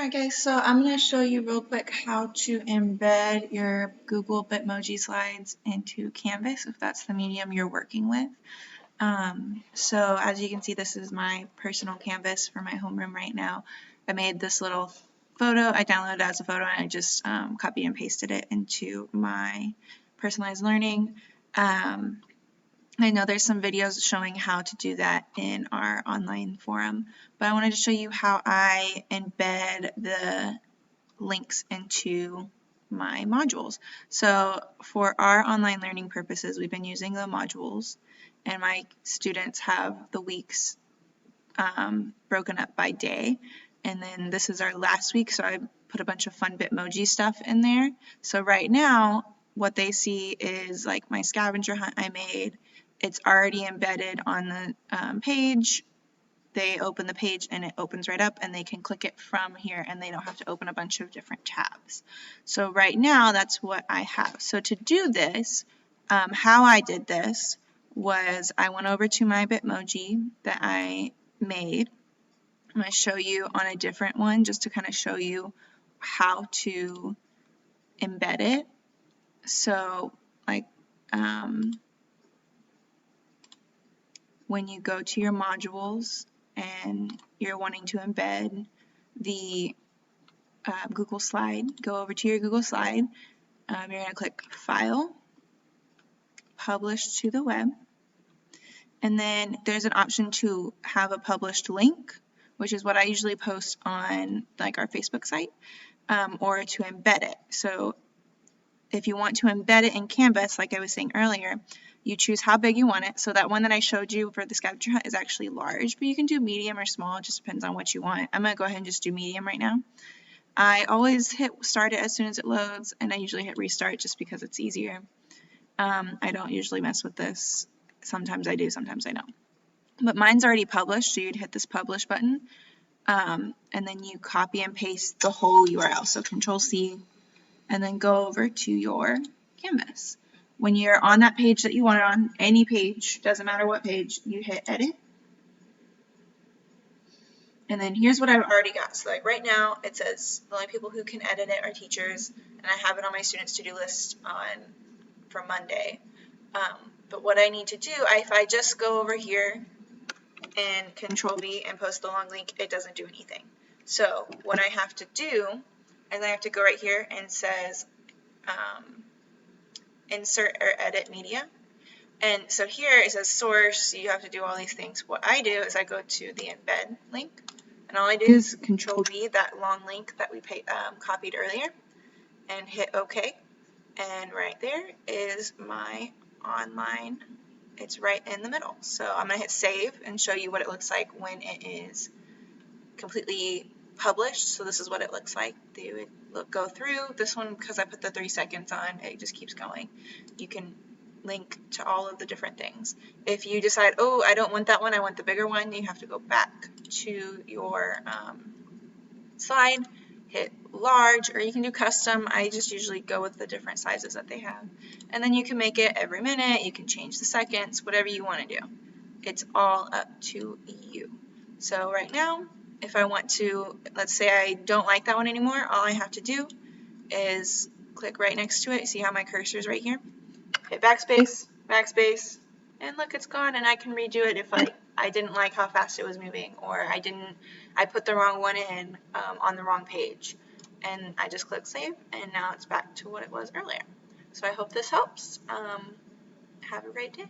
Alright guys, so I'm going to show you real quick how to embed your Google Bitmoji slides into Canvas if that's the medium you're working with. So as you can see, this is my personal canvas for my homeroom right now. I made this little photo, I downloaded it as a photo, and I just copy and pasted it into my personalized learning. I know there's some videos showing how to do that in our online forum, but I wanted to show you how I embed the links into my modules. So for our online learning purposes, we've been using the modules, and my students have the weeks broken up by day. And then this is our last week, so I put a bunch of fun Bitmoji stuff in there. So right now, what they see is like my scavenger hunt I made. It's already embedded on the page. They open the page and it opens right up, and they can click it from here and they don't have to open a bunch of different tabs. So right now that's what I have. So to do this, how I did this was I went over to my Bitmoji that I made. I'm going to show you on a different one just to kind of show you how to embed it. So like when you go to your modules and you're wanting to embed the Google slide, go over to your Google slide. You're going to click File, Publish to the Web, and then there's an option to have a published link, which is what I usually post on like our Facebook site, or to embed it. So if you want to embed it in Canvas, like I was saying earlier, you choose how big you want it. So that one that I showed you for the scavenger hunt is actually large, but you can do medium or small. It just depends on what you want. I'm going to go ahead and just do medium right now. I always hit start it as soon as it loads, and I usually hit restart just because it's easier. I don't usually mess with this. Sometimes I do, sometimes I don't. But mine's already published, so you'd hit this publish button, and then you copy and paste the whole URL. So Control-C, and then go over to your Canvas. When you're on that page that you want it on, any page, doesn't matter what page, you hit edit. And then here's what I've already got. So like right now it says the only people who can edit it are teachers, and I have it on my students to-do list for Monday. But what I need to do, if I just go over here and Control-V and post the long link, it doesn't do anything. So what I have to do is I have to go right here and it says insert or edit media. And so here it says source, you have to do all these things. What I do is I go to the embed link, and all I do is Control-V, that long link that we copied earlier, and hit OK. And right there is my online, it's right in the middle. So I'm going to hit save and show you what it looks like when it is completely published. So this is what it looks like. They would go through this one, because I put the 3 seconds on, it just keeps going. You can link to all of the different things. If you decide, oh, I don't want that one, I want the bigger one, you have to go back to your slide, hit large, or you can do custom. I just usually go with the different sizes that they have. And then you can make it every minute, you can change the seconds, whatever you want to do. It's all up to you. So right now, if I want to, let's say I don't like that one anymore, all I have to do is click right next to it. See how my cursor is right here? Hit backspace, backspace, and look, it's gone, and I can redo it if I didn't like how fast it was moving, or I put the wrong one in on the wrong page. And I just click save, and now it's back to what it was earlier. So I hope this helps. Have a great day.